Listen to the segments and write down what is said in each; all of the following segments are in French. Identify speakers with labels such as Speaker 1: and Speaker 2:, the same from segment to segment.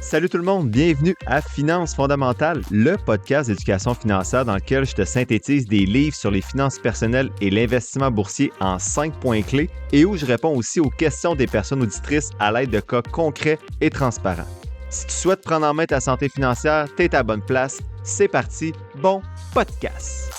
Speaker 1: Salut tout le monde, bienvenue à Finances fondamentales, le podcast d'éducation financière dans lequel je te synthétise des livres sur les finances personnelles et l'investissement boursier en 5 points clés et où je réponds aussi aux questions des personnes auditrices à l'aide de cas concrets et transparents. Si tu souhaites prendre en main ta santé financière, t'es à la bonne place. C'est parti, bon podcast!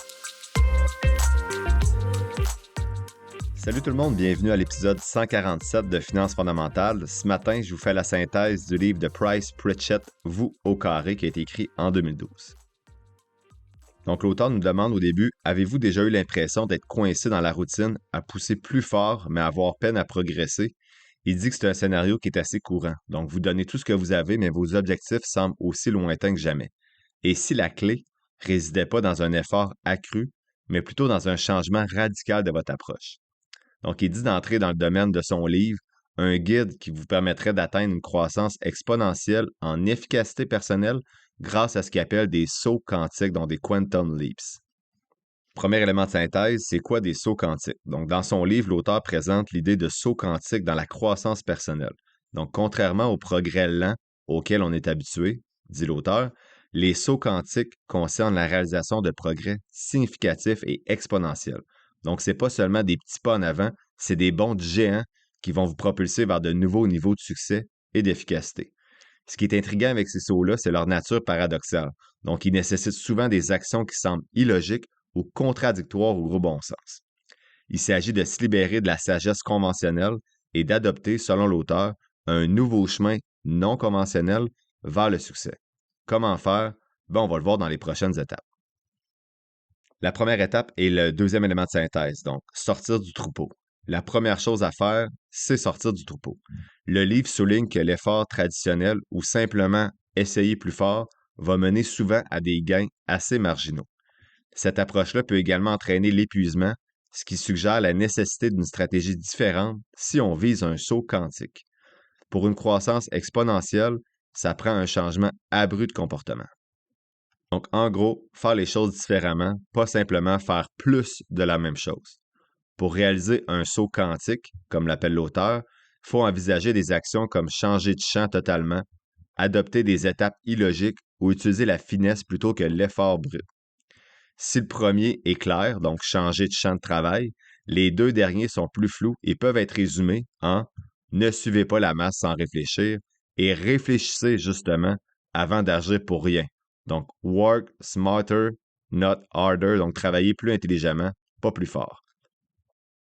Speaker 1: Salut tout le monde, bienvenue à l'épisode 147 de Finances fondamentales. Ce matin, je vous fais la synthèse du livre de Price Pritchett, Vous au carré, qui a été écrit en 2012. Donc l'auteur nous demande au début, avez-vous déjà eu l'impression d'être coincé dans la routine, à pousser plus fort, mais à avoir peine à progresser? Il dit que c'est un scénario qui est assez courant. Donc vous donnez tout ce que vous avez, mais vos objectifs semblent aussi lointains que jamais. Et si la clé résidait pas dans un effort accru, mais plutôt dans un changement radical de votre approche? Donc, il dit d'entrer dans le domaine de son livre, un guide qui vous permettrait d'atteindre une croissance exponentielle en efficacité personnelle grâce à ce qu'il appelle des sauts quantiques, donc des quantum leaps. Premier élément de synthèse, c'est quoi des sauts quantiques? Donc, dans son livre, l'auteur présente l'idée de sauts quantiques dans la croissance personnelle. Donc, contrairement au progrès lent auquel on est habitué, dit l'auteur, les sauts quantiques concernent la réalisation de progrès significatifs et exponentiels. Donc, ce n'est pas seulement des petits pas en avant, c'est des bonds géants qui vont vous propulser vers de nouveaux niveaux de succès et d'efficacité. Ce qui est intriguant avec ces sauts-là, c'est leur nature paradoxale. Donc, ils nécessitent souvent des actions qui semblent illogiques ou contradictoires au gros bon sens. Il s'agit de se libérer de la sagesse conventionnelle et d'adopter, selon l'auteur, un nouveau chemin non conventionnel vers le succès. Comment faire? On va le voir dans les prochaines étapes. La première étape est le deuxième élément de synthèse, donc sortir du troupeau. La première chose à faire, c'est sortir du troupeau. Le livre souligne que l'effort traditionnel ou simplement essayer plus fort va mener souvent à des gains assez marginaux. Cette approche-là peut également entraîner l'épuisement, ce qui suggère la nécessité d'une stratégie différente si on vise un saut quantique. Pour une croissance exponentielle, ça prend un changement abrupt de comportement. Donc, en gros, faire les choses différemment, pas simplement faire plus de la même chose. Pour réaliser un saut quantique, comme l'appelle l'auteur, il faut envisager des actions comme changer de champ totalement, adopter des étapes illogiques ou utiliser la finesse plutôt que l'effort brut. Si le premier est clair, donc changer de champ de travail, les deux derniers sont plus flous et peuvent être résumés en ne suivez pas la masse sans réfléchir et réfléchissez justement avant d'agir pour rien. Donc, work smarter, not harder, donc travailler plus intelligemment, pas plus fort.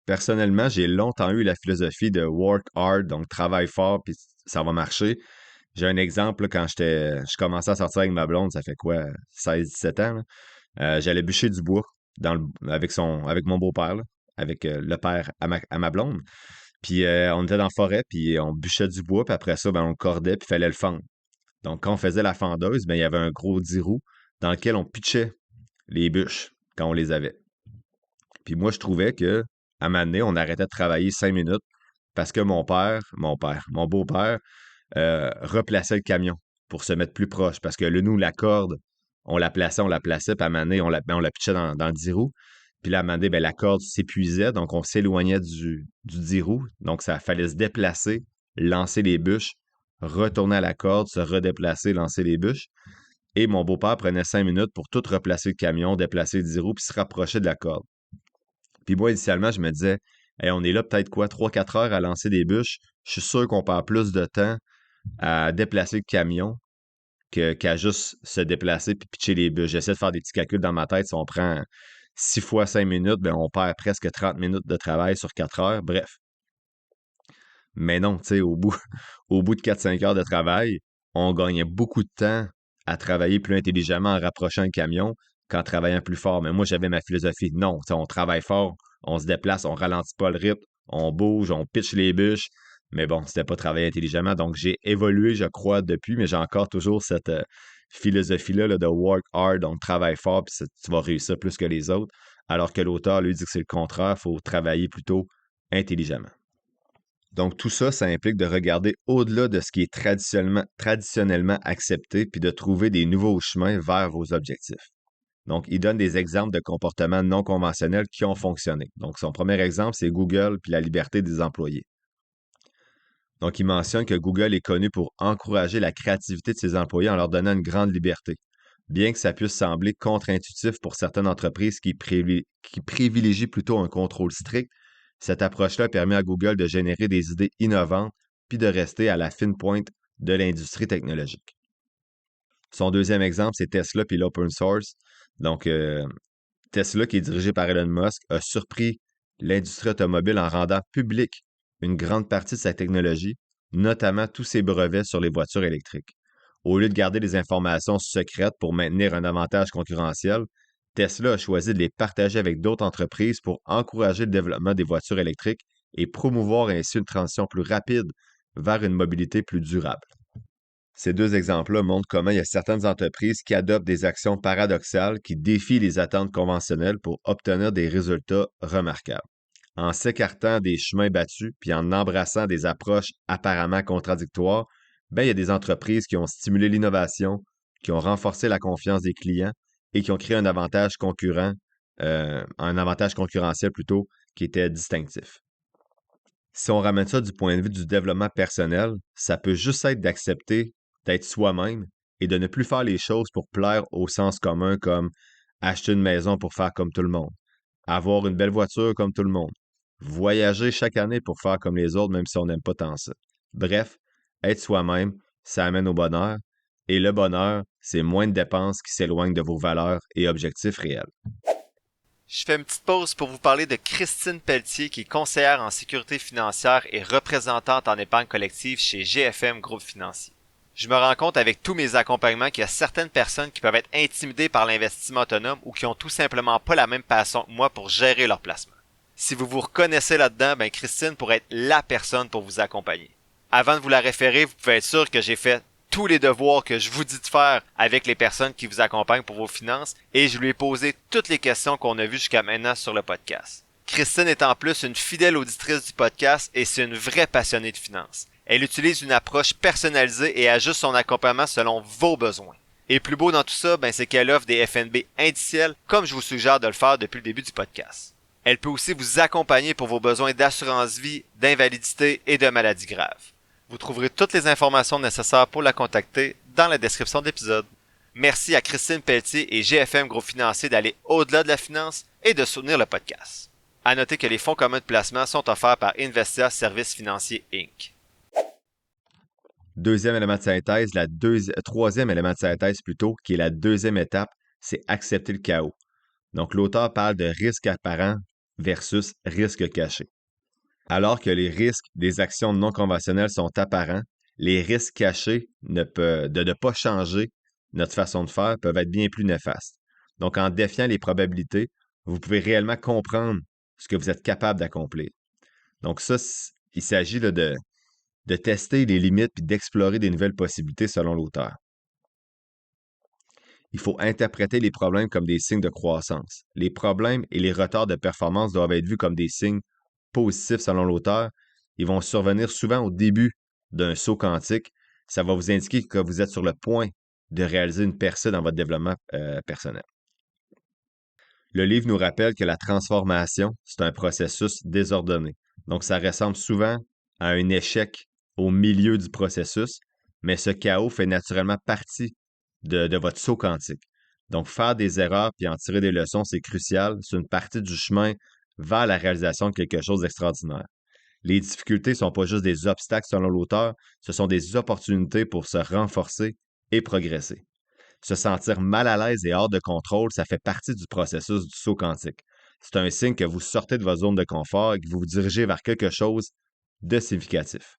Speaker 1: Personnellement, j'ai longtemps eu la philosophie de work hard, donc travaille fort, puis ça va marcher. J'ai un exemple, là, quand je commençais à sortir avec ma blonde, ça fait quoi, 16-17 ans, là. J'allais bûcher du bois avec mon beau-père, là, avec le père à ma blonde. Puis on était dans la forêt, puis on bûchait du bois, puis après ça, on le cordait, puis il fallait le fendre. Donc, quand on faisait la fendeuse, il y avait un gros 10 roues dans lequel on pitchait les bûches quand on les avait. Puis moi, je trouvais que à un moment donné, on arrêtait de travailler 5 minutes parce que mon beau-père, replaçait le camion pour se mettre plus proche. Parce que là, nous, la corde, on la plaçait, puis à un moment donné, on la pitchait dans le 10 roues. Puis là, à un moment donné, la corde s'épuisait, donc on s'éloignait du 10 roues. Donc, ça fallait se déplacer, lancer les bûches, retourner à la corde, se redéplacer, lancer les bûches. Et mon beau-père prenait 5 minutes pour tout replacer le camion, déplacer le 10 roues, puis se rapprocher de la corde. Puis moi, initialement, je me disais, hey, on est là peut-être quoi, 3-4 heures à lancer des bûches. Je suis sûr qu'on perd plus de temps à déplacer le camion qu'à juste se déplacer puis pitcher les bûches. J'essaie de faire des petits calculs dans ma tête. Si on prend 6 fois 5 minutes, on perd presque 30 minutes de travail sur 4 heures. Bref. Mais non, tu sais, au bout de 4-5 heures de travail, on gagnait beaucoup de temps à travailler plus intelligemment en rapprochant le camion qu'en travaillant plus fort. Mais moi, j'avais ma philosophie. Non, on travaille fort, on se déplace, on ralentit pas le rythme, on bouge, on pitche les bûches. Mais bon, c'était pas travailler intelligemment. Donc, j'ai évolué, je crois, depuis, mais j'ai encore toujours cette philosophie-là là, de work hard, donc travaille fort, puis tu vas réussir plus que les autres. Alors que l'auteur, lui, dit que c'est le contraire, il faut travailler plutôt intelligemment. Donc, tout ça, ça implique de regarder au-delà de ce qui est traditionnellement accepté, puis de trouver des nouveaux chemins vers vos objectifs. Donc, il donne des exemples de comportements non conventionnels qui ont fonctionné. Donc, son premier exemple, c'est Google puis la liberté des employés. Donc, il mentionne que Google est connu pour encourager la créativité de ses employés en leur donnant une grande liberté. Bien que ça puisse sembler contre-intuitif pour certaines entreprises qui privilégient plutôt un contrôle strict, cette approche-là permet à Google de générer des idées innovantes puis de rester à la fine pointe de l'industrie technologique. Son deuxième exemple, c'est Tesla puis l'open source. Donc, Tesla, qui est dirigé par Elon Musk, a surpris l'industrie automobile en rendant publique une grande partie de sa technologie, notamment tous ses brevets sur les voitures électriques. Au lieu de garder des informations secrètes pour maintenir un avantage concurrentiel, Tesla a choisi de les partager avec d'autres entreprises pour encourager le développement des voitures électriques et promouvoir ainsi une transition plus rapide vers une mobilité plus durable. Ces deux exemples-là montrent comment il y a certaines entreprises qui adoptent des actions paradoxales qui défient les attentes conventionnelles pour obtenir des résultats remarquables. En s'écartant des chemins battus puis en embrassant des approches apparemment contradictoires, ben, il y a des entreprises qui ont stimulé l'innovation, qui ont renforcé la confiance des clients et qui ont créé un avantage concurrentiel plutôt, qui était distinctif. Si on ramène ça du point de vue du développement personnel, ça peut juste être d'accepter d'être soi-même et de ne plus faire les choses pour plaire au sens commun comme acheter une maison pour faire comme tout le monde, avoir une belle voiture comme tout le monde, voyager chaque année pour faire comme les autres même si on n'aime pas tant ça. Bref, être soi-même, ça amène au bonheur et le bonheur, c'est moins de dépenses qui s'éloignent de vos valeurs et objectifs réels.
Speaker 2: Je fais une petite pause pour vous parler de Christine Pelletier, qui est conseillère en sécurité financière et représentante en épargne collective chez GFM Groupe Financier. Je me rends compte avec tous mes accompagnements qu'il y a certaines personnes qui peuvent être intimidées par l'investissement autonome ou qui ont tout simplement pas la même passion que moi pour gérer leur placement. Si vous vous reconnaissez là-dedans, ben Christine pourrait être la personne pour vous accompagner. Avant de vous la référer, vous pouvez être sûr que j'ai fait tous les devoirs que je vous dis de faire avec les personnes qui vous accompagnent pour vos finances et je lui ai posé toutes les questions qu'on a vues jusqu'à maintenant sur le podcast. Christine est en plus une fidèle auditrice du podcast et c'est une vraie passionnée de finances. Elle utilise une approche personnalisée et ajuste son accompagnement selon vos besoins. Et plus beau dans tout ça, ben c'est qu'elle offre des FNB indiciels comme je vous suggère de le faire depuis le début du podcast. Elle peut aussi vous accompagner pour vos besoins d'assurance vie, d'invalidité et de maladies graves. Vous trouverez toutes les informations nécessaires pour la contacter dans la description de l'épisode. Merci à Christine Pelletier et GFM Groupe Financier d'aller au-delà de la finance et de soutenir le podcast. À noter que les fonds communs de placement sont offerts par Investia Services Financiers Inc.
Speaker 1: Deuxième élément de synthèse, troisième élément de synthèse plutôt, qui est la deuxième étape, c'est accepter le chaos. Donc, l'auteur parle de risque apparent versus risque caché. Alors que les risques des actions non conventionnelles sont apparents, les risques cachés de ne pas changer notre façon de faire peuvent être bien plus néfastes. Donc, en défiant les probabilités, vous pouvez réellement comprendre ce que vous êtes capable d'accomplir. Donc, ça, il s'agit là, de tester les limites puis d'explorer des nouvelles possibilités selon l'auteur. Il faut interpréter les problèmes comme des signes de croissance. Les problèmes et les retards de performance doivent être vus comme des signes positifs selon l'auteur. Ils vont survenir souvent au début d'un saut quantique. Ça va vous indiquer que vous êtes sur le point de réaliser une percée dans votre développement personnel. Le livre nous rappelle que la transformation, c'est un processus désordonné. Donc, ça ressemble souvent à un échec au milieu du processus, mais ce chaos fait naturellement partie de votre saut quantique. Donc, faire des erreurs puis en tirer des leçons, c'est crucial. C'est une partie du chemin vers la réalisation de quelque chose d'extraordinaire. Les difficultés ne sont pas juste des obstacles selon l'auteur, ce sont des opportunités pour se renforcer et progresser. Se sentir mal à l'aise et hors de contrôle, ça fait partie du processus du saut quantique. C'est un signe que vous sortez de votre zone de confort et que vous vous dirigez vers quelque chose de significatif.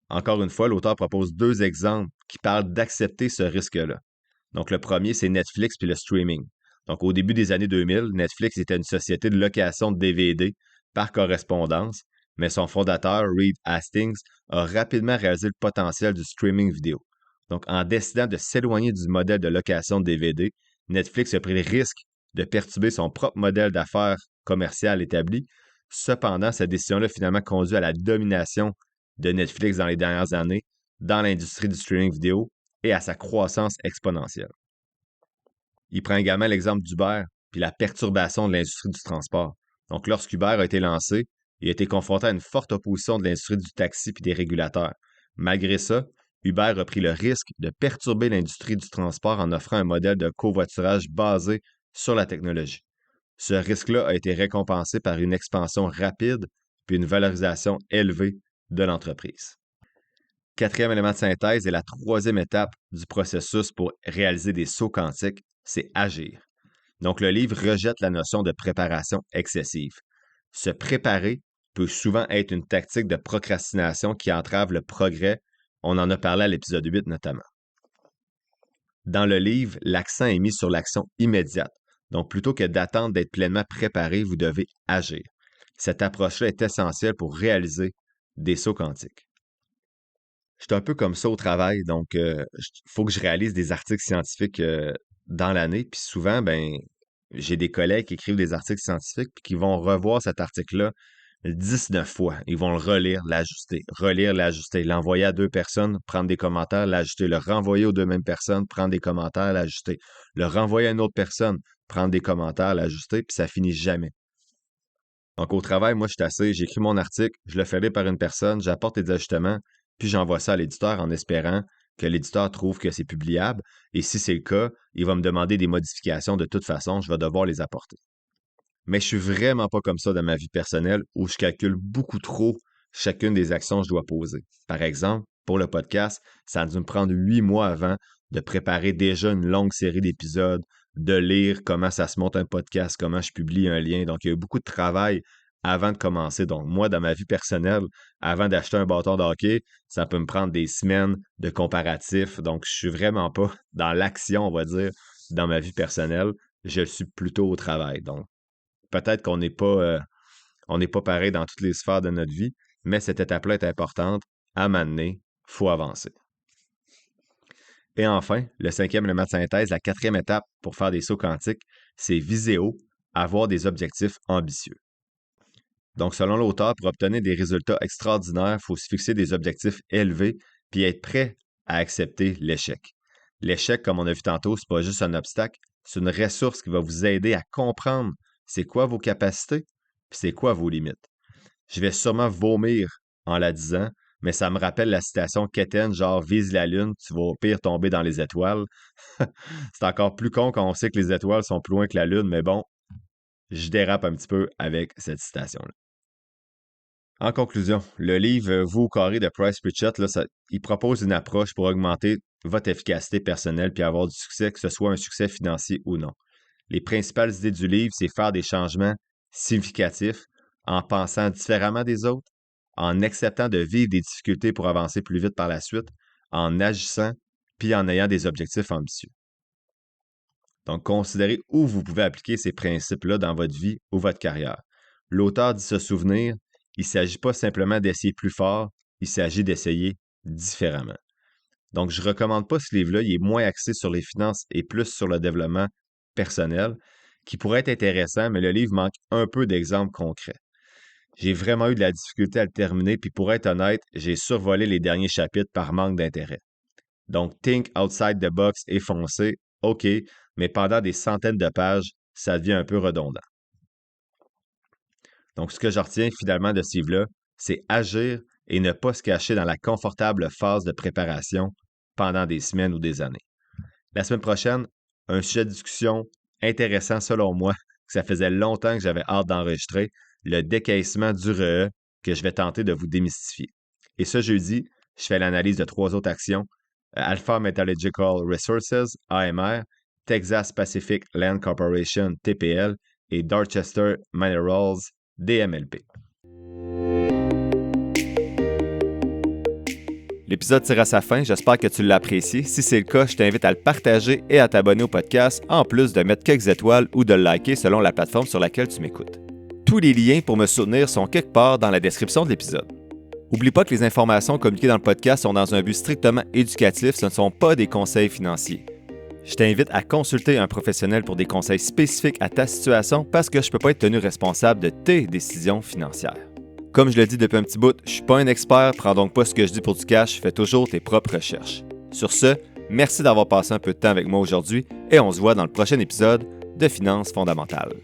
Speaker 1: Encore une fois, l'auteur propose deux exemples qui parlent d'accepter ce risque-là. Donc, le premier, c'est Netflix puis le streaming. Donc, au début des années 2000, Netflix était une société de location de DVD par correspondance, mais son fondateur, Reed Hastings, a rapidement réalisé le potentiel du streaming vidéo. Donc, en décidant de s'éloigner du modèle de location de DVD, Netflix a pris le risque de perturber son propre modèle d'affaires commercial établi. Cependant, cette décision-là a finalement conduit à la domination de Netflix dans les dernières années dans l'industrie du streaming vidéo et à sa croissance exponentielle. Il prend également l'exemple d'Uber puis la perturbation de l'industrie du transport. Donc, lorsqu'Uber a été lancé, Il a été confronté à une forte opposition de l'industrie du taxi et des régulateurs. Malgré ça, Uber a pris le risque de perturber l'industrie du transport en offrant un modèle de covoiturage basé sur la technologie. Ce risque-là a été récompensé par une expansion rapide puis une valorisation élevée de l'entreprise. Quatrième élément de synthèse et la troisième étape du processus pour réaliser des sauts quantiques, c'est agir. Donc, le livre rejette la notion de préparation excessive. Se préparer peut souvent être une tactique de procrastination qui entrave le progrès. On en a parlé à l'épisode 8 notamment. Dans le livre, l'accent est mis sur l'action immédiate. Donc, plutôt que d'attendre d'être pleinement préparé, vous devez agir. Cette approche-là est essentielle pour réaliser des sauts quantiques. Je suis un peu comme ça au travail, donc il faut que je réalise des articles scientifiques dans l'année. Puis souvent, j'ai des collègues qui écrivent des articles scientifiques puis qui vont revoir cet article-là 19 fois. Ils vont le relire, l'ajuster, l'envoyer à 2 personnes, prendre des commentaires, l'ajuster, le renvoyer aux 2 mêmes personnes, prendre des commentaires, l'ajuster, le renvoyer à une autre personne, prendre des commentaires, l'ajuster, puis ça finit jamais. Donc au travail, moi, j'écris mon article, je le fais lire par une personne, j'apporte des ajustements, puis j'envoie ça à l'éditeur en espérant que l'éditeur trouve que c'est publiable. Et si c'est le cas, il va me demander des modifications. De toute façon, je vais devoir les apporter. Mais je suis vraiment pas comme ça dans ma vie personnelle où je calcule beaucoup trop chacune des actions que je dois poser. Par exemple, pour le podcast, ça a dû me prendre 8 mois avant de préparer déjà une longue série d'épisodes, de lire comment ça se monte un podcast, comment je publie un lien. Donc, il y a eu beaucoup de travail avant de commencer. Donc, moi, dans ma vie personnelle, avant d'acheter un bâton de hockey, ça peut me prendre des semaines de comparatifs. Donc, je suis vraiment pas dans l'action, on va dire, dans ma vie personnelle. Je suis plutôt au travail. Donc, peut-être qu'on n'est pas pareil dans toutes les sphères de notre vie, mais cette étape-là est importante. À m'amener, il faut avancer. Et enfin, le 5e élément de synthèse, la 4e étape pour faire des sauts quantiques, c'est viser haut, avoir des objectifs ambitieux. Donc, selon l'auteur, pour obtenir des résultats extraordinaires, il faut se fixer des objectifs élevés puis être prêt à accepter l'échec. L'échec, comme on a vu tantôt, c'est pas juste un obstacle, c'est une ressource qui va vous aider à comprendre c'est quoi vos capacités puis c'est quoi vos limites. Je vais sûrement vomir en la disant, mais ça me rappelle la citation quétaine, genre « vise la lune, tu vas au pire tomber dans les étoiles ». C'est encore plus con quand on sait que les étoiles sont plus loin que la lune, mais bon, je dérape un petit peu avec cette citation-là. En conclusion, le livre Vous au carré de Price Pritchett, il propose une approche pour augmenter votre efficacité personnelle puis avoir du succès, que ce soit un succès financier ou non. Les principales idées du livre, c'est faire des changements significatifs en pensant différemment des autres, en acceptant de vivre des difficultés pour avancer plus vite par la suite, en agissant puis en ayant des objectifs ambitieux. Donc, considérez où vous pouvez appliquer ces principes-là dans votre vie ou votre carrière. L'auteur dit se souvenir, il ne s'agit pas simplement d'essayer plus fort, il s'agit d'essayer différemment. Donc, je ne recommande pas ce livre-là, il est moins axé sur les finances et plus sur le développement personnel, qui pourrait être intéressant, mais le livre manque un peu d'exemples concrets. J'ai vraiment eu de la difficulté à le terminer, puis pour être honnête, j'ai survolé les derniers chapitres par manque d'intérêt. Donc, think outside the box et foncez, OK, mais pendant des centaines de pages, ça devient un peu redondant. Donc, ce que je retiens finalement de ce livre-là, c'est agir et ne pas se cacher dans la confortable phase de préparation pendant des semaines ou des années. La semaine prochaine, un sujet de discussion intéressant selon moi, que ça faisait longtemps que j'avais hâte d'enregistrer, le décaissement du REE que je vais tenter de vous démystifier. Et ce jeudi, je fais l'analyse de 3 autres actions, Alpha Metallurgical Resources, AMR, Texas Pacific Land Corporation, TPL, et Dorchester Minerals, DMLP.
Speaker 2: L'épisode tire à sa fin, j'espère que tu l'as apprécié. Si c'est le cas, je t'invite à le partager et à t'abonner au podcast, en plus de mettre quelques étoiles ou de le liker selon la plateforme sur laquelle tu m'écoutes. Tous les liens pour me soutenir sont quelque part dans la description de l'épisode. N'oublie pas que les informations communiquées dans le podcast sont dans un but strictement éducatif, ce ne sont pas des conseils financiers. Je t'invite à consulter un professionnel pour des conseils spécifiques à ta situation parce que je ne peux pas être tenu responsable de tes décisions financières. Comme je le dis depuis un petit bout, je ne suis pas un expert, prends donc pas ce que je dis pour du cash, fais toujours tes propres recherches. Sur ce, merci d'avoir passé un peu de temps avec moi aujourd'hui et on se voit dans le prochain épisode de Finances fondamentales.